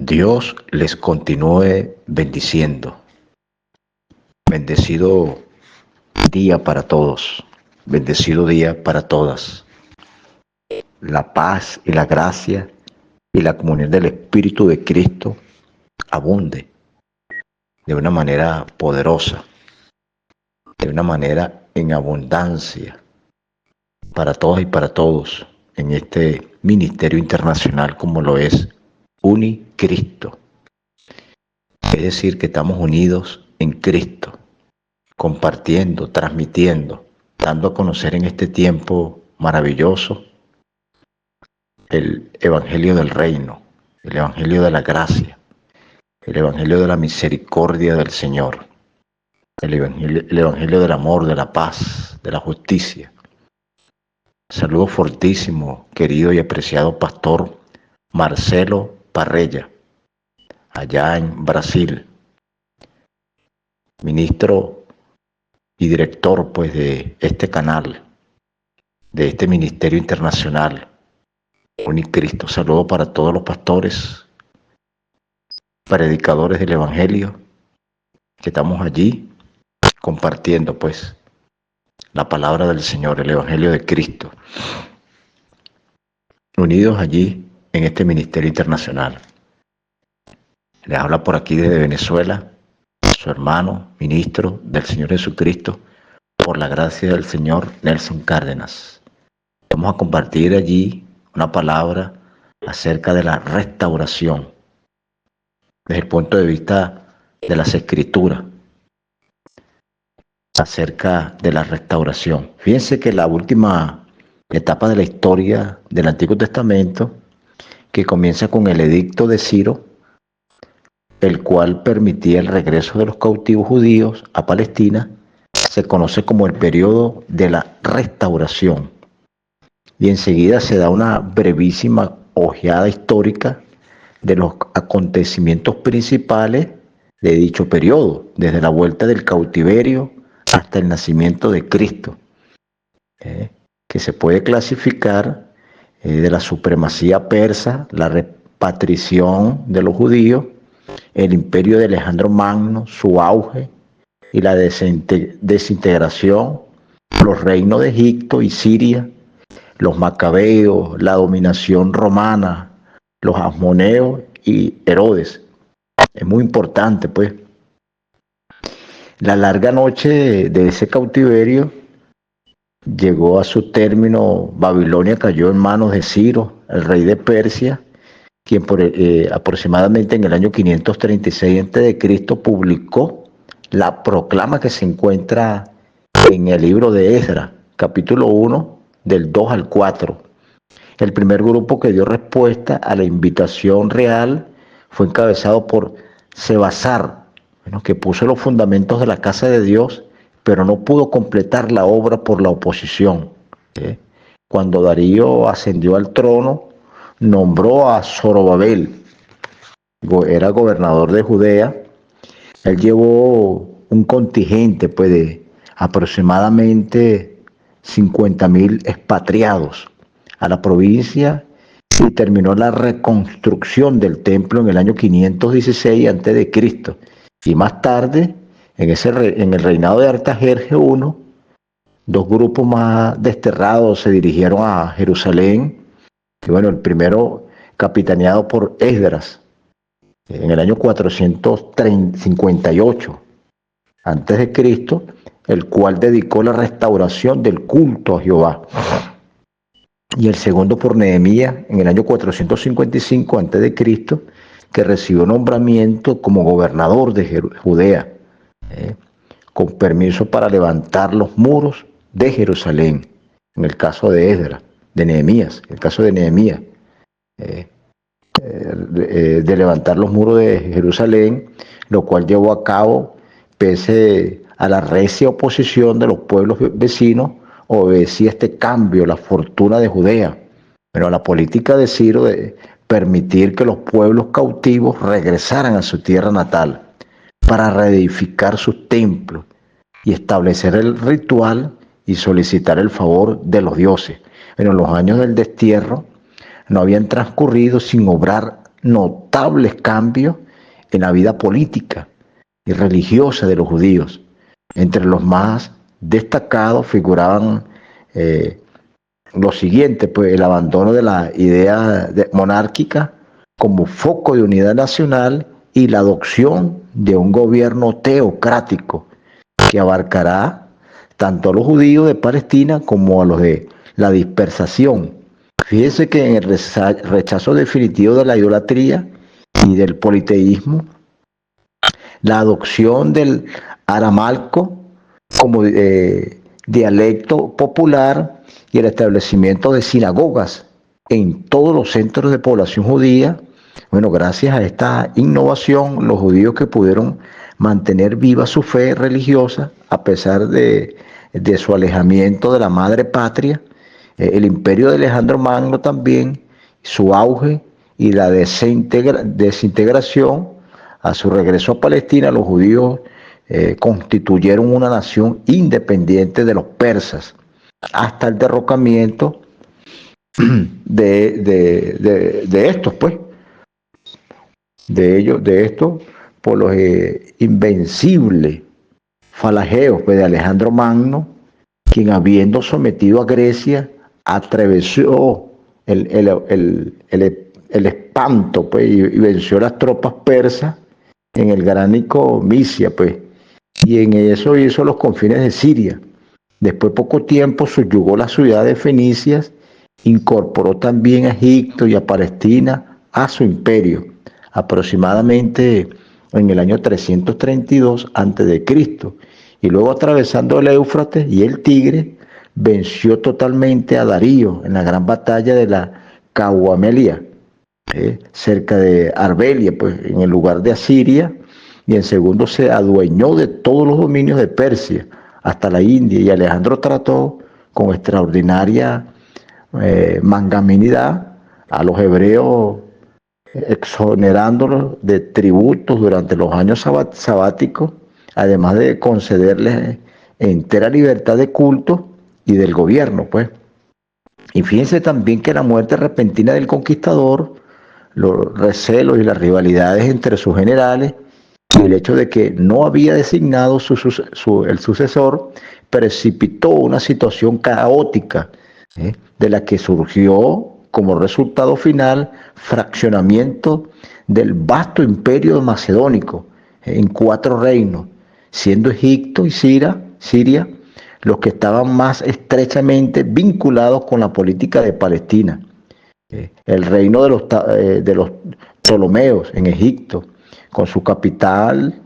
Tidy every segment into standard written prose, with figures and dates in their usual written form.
Dios les continúe bendiciendo. Bendecido día para todos. Bendecido día para todas. La paz y la gracia y la comunión del Espíritu de Cristo abunde de una manera poderosa, de una manera en abundancia para todas y para todos en este ministerio internacional como lo es Unicristo. Es decir, que estamos unidos en Cristo, compartiendo, transmitiendo, dando a conocer en este tiempo maravilloso el Evangelio del Reino, el Evangelio de la gracia, el Evangelio de la misericordia del Señor, el Evangelio del amor, de la paz, de la justicia. Saludo fortísimo, querido y apreciado pastor Marcelo Parrella, allá en Brasil, ministro y director pues de este canal, de este ministerio internacional Unicristo. Saludo para todos los pastores, predicadores del Evangelio, que estamos allí compartiendo pues la palabra del Señor, el Evangelio de Cristo, unidos allí en este ministerio internacional. Les habla por aquí desde Venezuela su hermano, ministro del Señor Jesucristo, por la gracia del Señor, Nelson Cárdenas. Vamos a compartir allí una palabra acerca de la restauración, desde el punto de vista de las Escrituras, acerca de la restauración. Fíjense que la última etapa de la historia del Antiguo Testamento, que comienza con el edicto de Ciro, el cual permitía el regreso de los cautivos judíos a Palestina, se conoce como el periodo de la restauración. Y enseguida se da una brevísima ojeada histórica de los acontecimientos principales de dicho periodo, desde la vuelta del cautiverio hasta el nacimiento de Cristo, que se puede clasificar de la supremacía persa, la repatriación de los judíos, el imperio de Alejandro Magno, su auge y la desintegración, los reinos de Egipto y Siria, los macabeos, la dominación romana, los asmoneos y Herodes. Es muy importante, pues. La larga noche de ese cautiverio llegó a su término. Babilonia cayó en manos de Ciro, el rey de Persia, quien aproximadamente en el año 536 a.C. publicó la proclama que se encuentra en el libro de Esdras, capítulo 1, del 2 al 4. El primer grupo que dio respuesta a la invitación real fue encabezado por Sebasar, que puso los fundamentos de la casa de Dios, pero no pudo completar la obra por la oposición. Cuando Darío ascendió al trono, nombró a Zorobabel, era gobernador de Judea. Él llevó un contingente pues, de aproximadamente 50,000 expatriados a la provincia y terminó la reconstrucción del templo en el año 516 a.C. Y más tarde, en el reinado de Artajerjes I, dos grupos más desterrados se dirigieron a Jerusalén. Y bueno, el primero capitaneado por Esdras, en el año 458 a.C., el cual dedicó la restauración del culto a Jehová. Y el segundo por Nehemías, en el año 455 a.C., que recibió nombramiento como gobernador de Judea, con permiso para levantar los muros de Jerusalén, en el caso de Esdras, de Nehemías, el caso de Nehemías, de levantar los muros de Jerusalén, lo cual llevó a cabo pese a la recia oposición de los pueblos vecinos. Obedecía este cambio la fortuna de Judea, pero la política de Ciro de permitir que los pueblos cautivos regresaran a su tierra natal para reedificar sus templos y establecer el ritual y solicitar el favor de los dioses. Pero los años del destierro no habían transcurrido sin obrar notables cambios en la vida política y religiosa de los judíos. Entre los más destacados figuraban lo siguiente, pues el abandono de la idea monárquica como foco de unidad nacional y la adopción de un gobierno teocrático que abarcará tanto a los judíos de Palestina como a los de la dispersación. Fíjese que en el rechazo definitivo de la idolatría y del politeísmo, la adopción del aramaico como dialecto popular y el establecimiento de sinagogas en todos los centros de población judía. Bueno, gracias a esta innovación, los judíos que pudieron mantener viva su fe religiosa a pesar de su alejamiento de la madre patria, el imperio de Alejandro Magno también, su auge y la desintegración. A su regreso a Palestina, los judíos constituyeron una nación independiente de los persas, hasta el derrocamiento de estos, pues, de estos, por los invencibles falageos pues, de Alejandro Magno, quien habiendo sometido a Grecia, atravesó el espanto pues, y venció las tropas persas en el graníco Misia, pues, y en eso hizo los confines de Siria. Después, poco tiempo, subyugó las ciudades fenicias, incorporó también a Egipto y a Palestina a su imperio, aproximadamente en el año 332 a.C., y luego atravesando el Éufrates y el Tigre, venció totalmente a Darío en la gran batalla de la Cauamelia, cerca de Arbelia, pues, en el lugar de Asiria, y en segundo se adueñó de todos los dominios de Persia hasta la India, y Alejandro trató con extraordinaria mangaminidad a los hebreos, exonerándolos de tributos durante los años sabáticos, además de concederles entera libertad de culto y del gobierno, pues. Y fíjense también que la muerte repentina del conquistador, los recelos y las rivalidades entre sus generales y el hecho de que no había designado el sucesor, precipitó una situación caótica, de la que surgió como resultado final fraccionamiento del vasto imperio macedónico en 4 reinos, siendo Egipto y Siria los que estaban más estrechamente vinculados con la política de Palestina. El reino de los Ptolomeos en Egipto, con su capital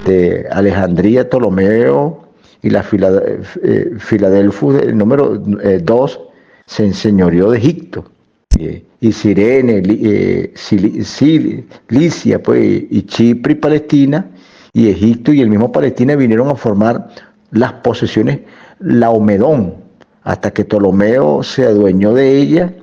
de Alejandría, Ptolomeo, y la Filadelfos, el número 2, se enseñoreó de Egipto. Y Cirene, Licia, pues, y Chipre y Palestina, y Egipto y el mismo Palestina vinieron a formar las posesiones Laomedón, hasta que Ptolomeo se adueñó de ella.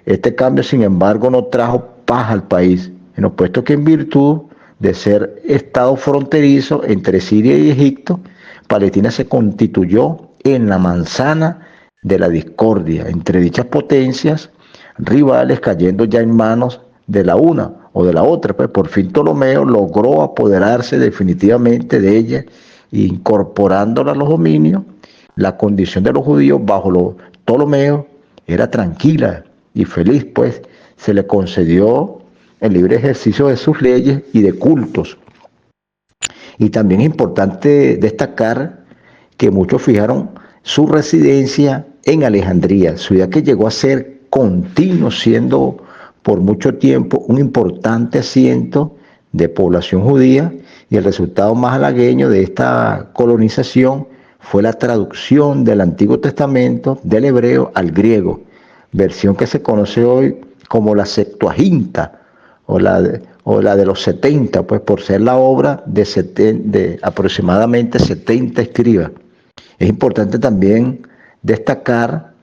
Este cambio, sin embargo, no trajo paz al país, puesto que en virtud de ser estado fronterizo entre Siria y Egipto, Palestina se constituyó en la manzana de la discordia entre dichas potencias rivales, cayendo ya en manos de la una o de la otra. Pues por fin Ptolomeo logró apoderarse definitivamente de ella, incorporándola a los dominios. La condición de los judíos bajo los Ptolomeos era tranquila y feliz, pues se le concedió el libre ejercicio de sus leyes y de cultos. Y también es importante destacar que muchos fijaron su residencia en Alejandría, ciudad que llegó a ser continuo, siendo por mucho tiempo un importante asiento de población judía, y el resultado más halagueño de esta colonización fue la traducción del Antiguo Testamento del hebreo al griego, versión que se conoce hoy como la Septuaginta o la de los 70, pues por ser la obra de aproximadamente 70 escribas. Es importante también destacar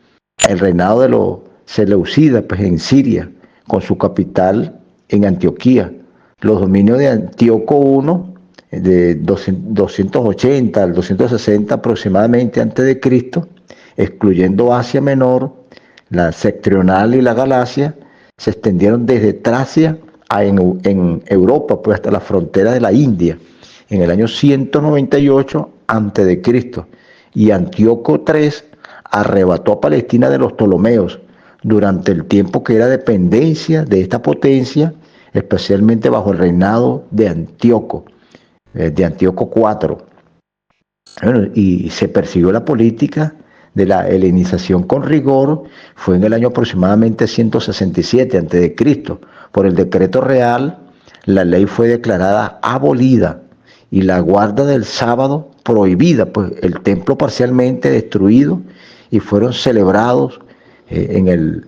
el reinado de los seleucidas, pues en Siria, con su capital en Antioquía. Los dominios de Antíoco I, de 280 al 260 aproximadamente antes de Cristo, excluyendo Asia Menor, la septentrional y la Galacia, se extendieron desde Tracia en Europa, pues hasta la frontera de la India, en el año 198 a.C. Y Antíoco III arrebató a Palestina de los Ptolomeos durante el tiempo que era dependencia de esta potencia, especialmente bajo el reinado de Antíoco IV. Bueno, y se persiguió la política de la helenización con rigor. Fue en el año aproximadamente 167 a.C. Por el decreto real, la ley fue declarada abolida y la guarda del sábado prohibida, pues el templo parcialmente destruido y fueron celebrados en el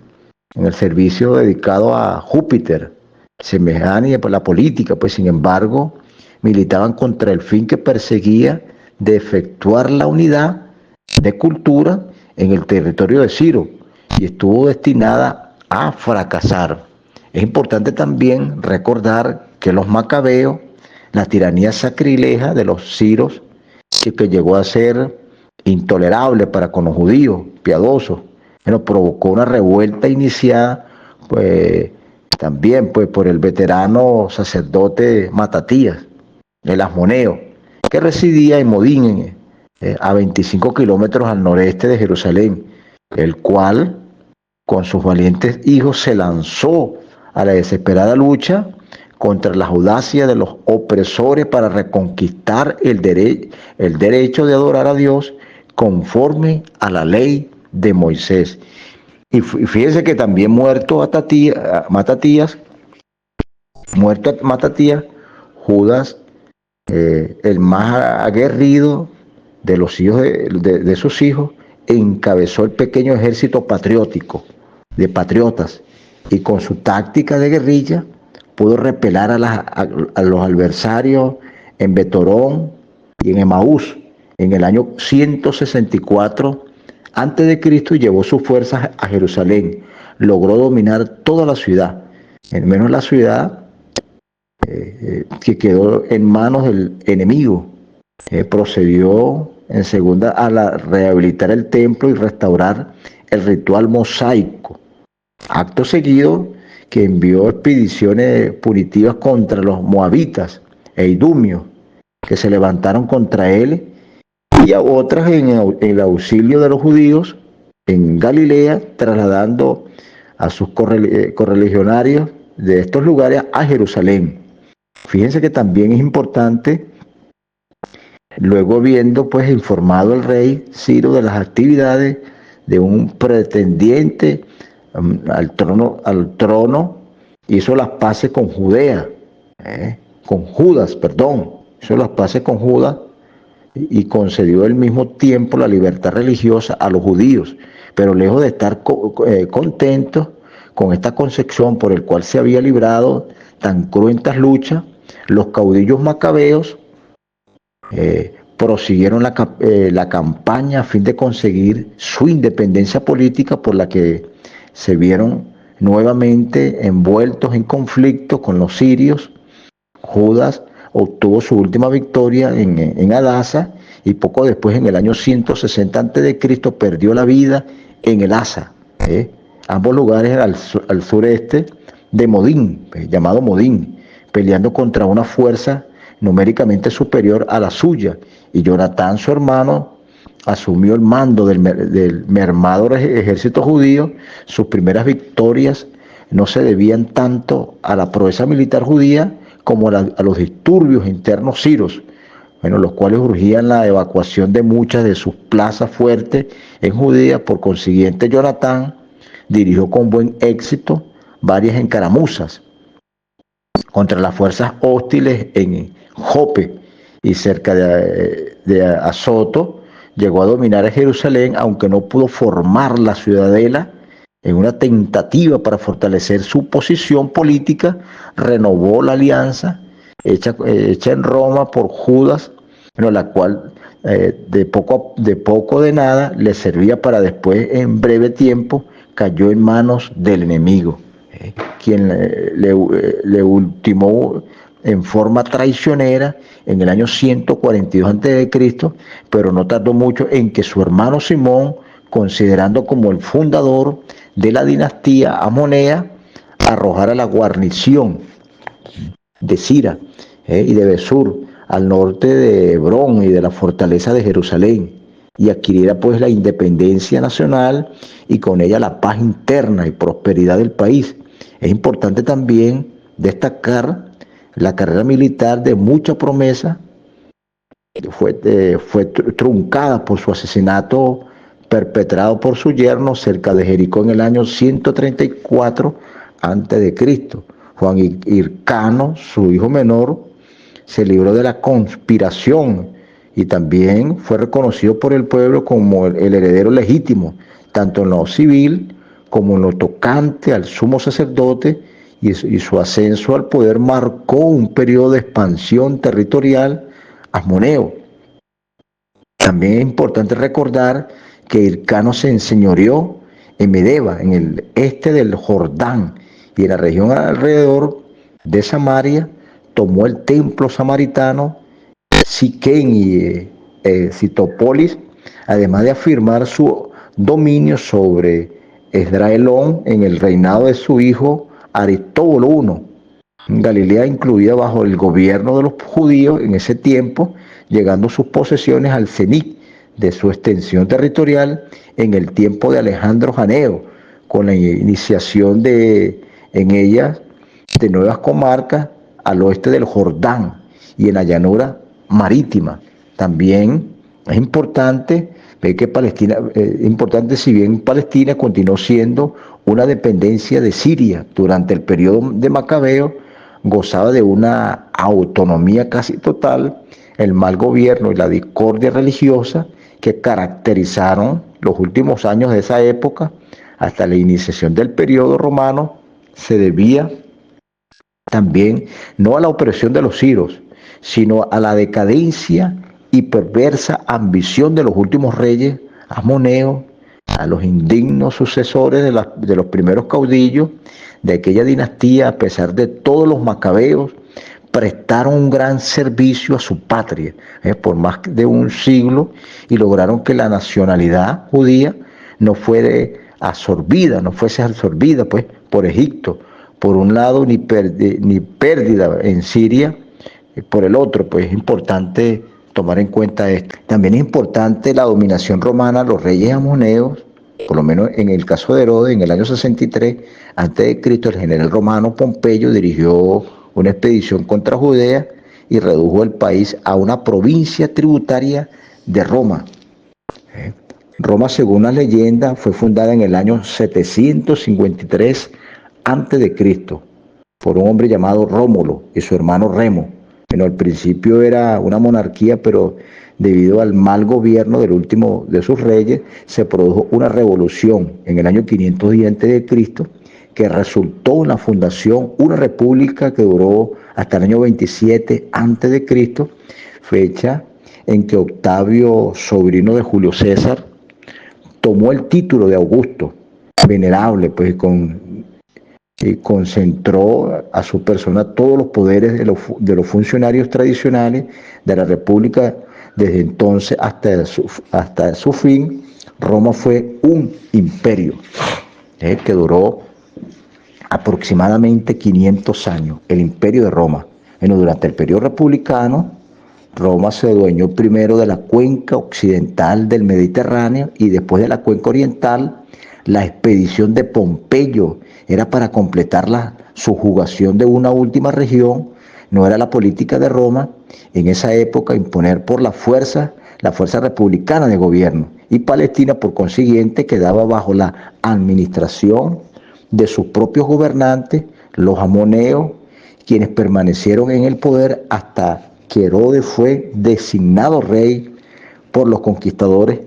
servicio dedicado a Júpiter, semejante a la política, pues sin embargo militaban contra el fin que perseguía de efectuar la unidad de cultura en el territorio de Ciro y estuvo destinada a fracasar. Es importante también recordar que los macabeos, la tiranía sacrilega de los ciros, que llegó a ser intolerable para con los judíos piadosos, bueno, provocó una revuelta iniciada pues, también pues, por el veterano sacerdote Matatías, el Asmoneo, que residía en Modín, a 25 kilómetros al noreste de Jerusalén, el cual con sus valientes hijos se lanzó a la desesperada lucha contra la audacia de los opresores para reconquistar el derecho de adorar a Dios conforme a la ley de Moisés. Y fíjense que también muerto Matatías, Judas, el más aguerrido de los hijos de sus hijos, encabezó el pequeño ejército patriótico de patriotas y con su táctica de guerrilla pudo repelar a los adversarios en Betorón y en Emaús en el año 164 a.C. y llevó sus fuerzas a Jerusalén. Logró dominar toda la ciudad, al menos la ciudad que quedó en manos del enemigo. Procedió en segunda a rehabilitar el templo y restaurar el ritual mosaico. Acto seguido que envió expediciones punitivas contra los moabitas e idumios que se levantaron contra él y a otras en el auxilio de los judíos en Galilea, trasladando a sus correligionarios de estos lugares a Jerusalén. Fíjense que también es importante, luego viendo pues informado el rey Ciro de las actividades de un pretendiente al trono, hizo las paces con Judas, hizo las paces con Judas y concedió al mismo tiempo la libertad religiosa a los judíos, pero lejos de estar contentos con esta concepción por el cual se había librado tan cruentas luchas, los caudillos macabeos prosiguieron la campaña a fin de conseguir su independencia política, por la que se vieron nuevamente envueltos en conflicto con los sirios. Judas obtuvo su última victoria en Adasa y poco después, en el año 160 a.C., perdió la vida en el Asa, ambos lugares al sureste de Modín, llamado Modín, peleando contra una fuerza numéricamente superior a la suya, y Jonatán, su hermano, asumió el mando del mermado ejército judío. Sus primeras victorias no se debían tanto a la proeza militar judía como a los disturbios internos siros, los cuales urgían la evacuación de muchas de sus plazas fuertes en Judea. Por consiguiente, Jonatán dirigió con buen éxito varias encaramuzas contra las fuerzas hostiles en Jope y cerca de Azoto. Llegó a dominar a Jerusalén, aunque no pudo formar la ciudadela. En una tentativa para fortalecer su posición política, renovó la alianza hecha en Roma por Judas, la cual de poco de nada le servía para después, en breve tiempo, cayó en manos del enemigo, quien le ultimó en forma traicionera en el año 142 a.C., pero no tardó mucho en que su hermano Simón, considerando como el fundador de la dinastía amonea arrojar a la guarnición de Sira y de Besur al norte de Hebrón y de la fortaleza de Jerusalén, y adquiriera pues la independencia nacional y con ella la paz interna y prosperidad del país. Es importante también destacar la carrera militar de mucha promesa. Fue truncada por su asesinato perpetrado por su yerno cerca de Jericó en el año 134 a.C. Juan Hircano, su hijo menor, se libró de la conspiración y también fue reconocido por el pueblo como el heredero legítimo, tanto en lo civil como en lo tocante al sumo sacerdote, y su ascenso al poder marcó un periodo de expansión territorial asmoneo. También es importante recordar que Hircano se enseñoreó en Medeba, en el este del Jordán, y en la región alrededor de Samaria tomó el templo samaritano, Siquén y Citópolis, además de afirmar su dominio sobre Esdraelón en el reinado de su hijo Aristóbulo I. Galilea incluida bajo el gobierno de los judíos en ese tiempo, llegando sus posesiones al cenit de su extensión territorial en el tiempo de Alejandro Janeo, con la iniciación en ellas de nuevas comarcas al oeste del Jordán y en la llanura marítima. También es importante ver que Palestina, si bien Palestina continuó siendo una dependencia de Siria durante el periodo de Macabeo, gozaba de una autonomía casi total. El mal gobierno y la discordia religiosa que caracterizaron los últimos años de esa época hasta la iniciación del periodo romano se debía también no a la opresión de los siros, sino a la decadencia y perversa ambición de los últimos reyes asmoneos, a los indignos sucesores de los primeros caudillos de aquella dinastía. A pesar de todos los macabeos, prestaron un gran servicio a su patria por más de un siglo, y lograron que la nacionalidad judía no fuese absorbida pues, por Egipto, por un lado, ni pérdida en Siria, por el otro. Pues es importante tomar en cuenta esto. También es importante la dominación romana. Los reyes ammoneos, por lo menos en el caso de Herodes, en el año 63 a.C., el general romano Pompeyo dirigió una expedición contra Judea y redujo el país a una provincia tributaria de Roma. Roma, según la leyenda, fue fundada en el año 753 a.C. por un hombre llamado Rómulo y su hermano Remo. Bueno, al principio era una monarquía, pero debido al mal gobierno del último de sus reyes, se produjo una revolución en el año 510 a.C., que resultó en la fundación una república que duró hasta el año 27 a.C., fecha en que Octavio, sobrino de Julio César, tomó el título de Augusto, venerable, pues concentró a su persona todos los poderes de los funcionarios tradicionales de la República. Desde entonces hasta su fin, Roma fue un imperio que duró aproximadamente 500 años, el imperio de Roma. Bueno, durante el periodo republicano, Roma se adueñó primero de la cuenca occidental del Mediterráneo y después de la cuenca oriental. La expedición de Pompeyo era para completar la subjugación de una última región. No era la política de Roma en esa época imponer por la fuerza republicana de gobierno, y Palestina, por consiguiente, quedaba bajo la administración de sus propios gobernantes, los ammoneos, quienes permanecieron en el poder hasta que Herodes fue designado rey por los conquistadores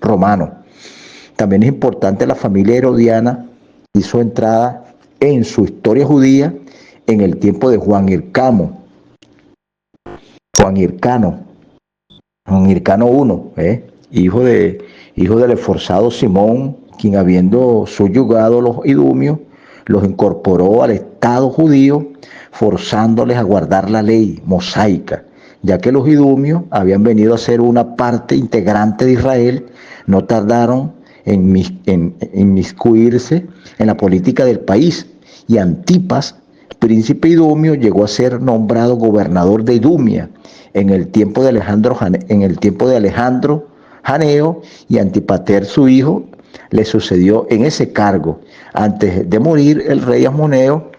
romanos. También es importante la familia herodiana hizo entrada en su historia judía en el tiempo de Juan Hircano I, hijo del esforzado Simón, quien, habiendo subyugado a los idumeos, los incorporó al Estado judío, forzándoles a guardar la ley mosaica, ya que los idumeos habían venido a ser una parte integrante de Israel. No tardaron en inmiscuirse en la política del país y Antipas, príncipe idumeo, llegó a ser nombrado gobernador de Idumea en el tiempo de Alejandro Janeo, y Antipater su hijo le sucedió en ese cargo. Antes de morir el rey Asmoneo,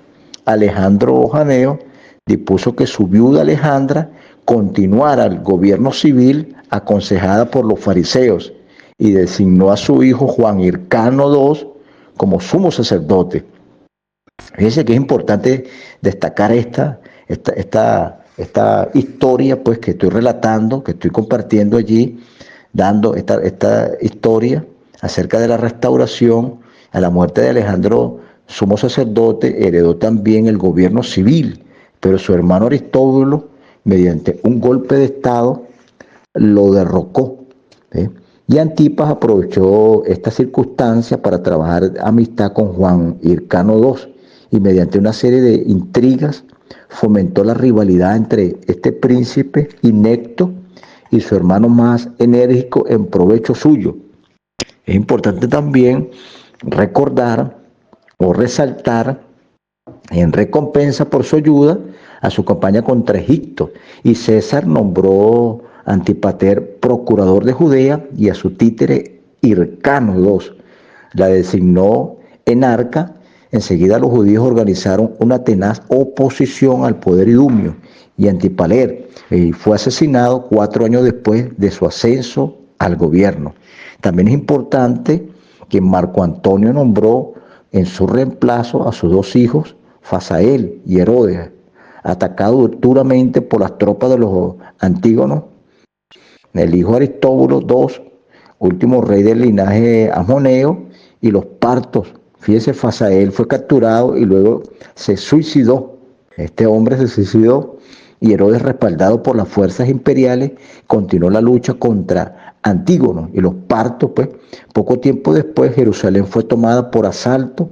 Alejandro Janeo dispuso que su viuda Alejandra continuara el gobierno civil aconsejada por los fariseos, y designó a su hijo Juan Hircano II como sumo sacerdote. Fíjense que es importante destacar esta historia pues que estoy relatando, que estoy compartiendo allí, dando esta historia acerca de la restauración. A la muerte de Alejandro, sumo sacerdote, heredó también el gobierno civil, pero su hermano Aristóbulo, mediante un golpe de estado, lo derrocó. Y Antipas aprovechó esta circunstancia para trabajar amistad con Juan Hircano II, y mediante una serie de intrigas fomentó la rivalidad entre este príncipe inecto y su hermano más enérgico en provecho suyo. Es importante también recordar o resaltar, en recompensa por su ayuda, a su campaña contra Egipto, y César nombró a Antipater procurador de Judea y a su títere Hircano II la designó enarca. Enseguida los judíos organizaron una tenaz oposición al poder idumeo, y Antipater fue asesinado 4 años después de su ascenso al gobierno. También es importante que Marco Antonio nombró en su reemplazo a sus 2 hijos, Fasael y Herodes, atacados duramente por las tropas de los Antígonos. El hijo Aristóbulo II, último rey del linaje asmoneo, y los partos. Fíjese, Fasael fue capturado y luego se suicidó. Este hombre se suicidó, y Herodes, respaldado por las fuerzas imperiales, continuó la lucha contra Antígono y los partos. Pues, poco tiempo después, Jerusalén fue tomada por asalto,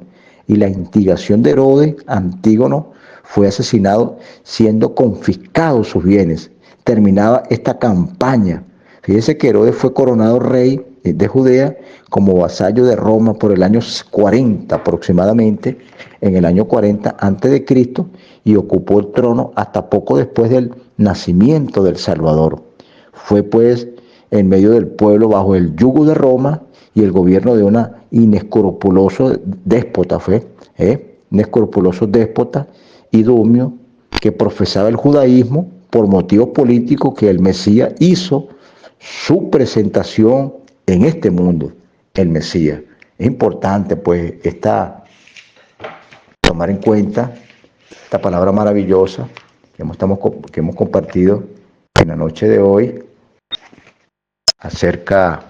y la instigación de Herodes, Antígono fue asesinado, siendo confiscados sus bienes. Terminaba esta campaña. Fíjese que Herodes fue coronado rey de Judea como vasallo de Roma por el año 40 aproximadamente, en el año 40 a.C., y ocupó el trono hasta poco después del nacimiento del Salvador. Fue pues en medio del pueblo bajo el yugo de Roma y el gobierno de una inescrupuloso déspota, inescrupuloso déspota idumeo, que profesaba el judaísmo por motivos políticos, que el Mesías hizo su presentación en este mundo, el Mesías. Es importante pues tomar en cuenta esta palabra maravillosa que hemos compartido en la noche de hoy acerca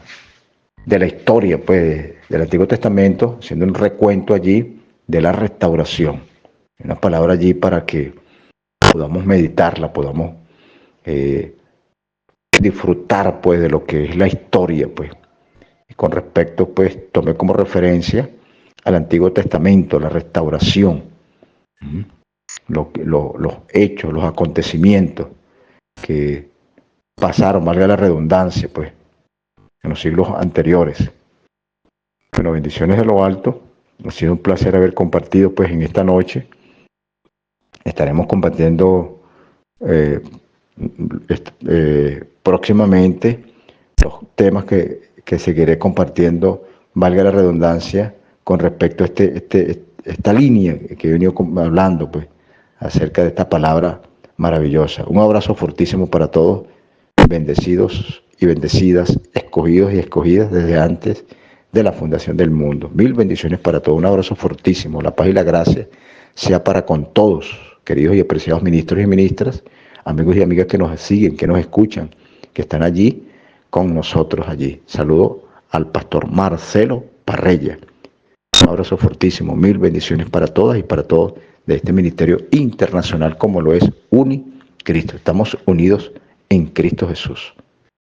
de la historia pues del Antiguo Testamento, haciendo un recuento allí de la restauración. Una palabra allí para que podamos meditarla, podamos disfrutar pues de lo que es la historia pues. Y con respecto pues tomé como referencia al Antiguo Testamento, la restauración, los hechos, los acontecimientos que pasaron, valga la redundancia pues, en los siglos anteriores. Bueno, bendiciones de lo alto. Ha sido un placer haber compartido pues en esta noche. Estaremos compartiendo próximamente los temas que seguiré compartiendo, valga la redundancia, con respecto a esta línea que he venido hablando pues, acerca de esta palabra maravillosa. Un abrazo fortísimo para todos, bendecidos y bendecidas, escogidos y escogidas desde antes de la fundación del mundo. Mil bendiciones para todos, un abrazo fortísimo. La paz y la gracia sea para con todos, queridos y apreciados ministros y ministras, amigos y amigas que nos siguen, que nos escuchan, que están allí con nosotros allí. Saludo al pastor Marcelo Parrella. Un abrazo fortísimo, mil bendiciones para todas y para todos de este ministerio internacional como lo es UniCristo. Estamos unidos en Cristo Jesús.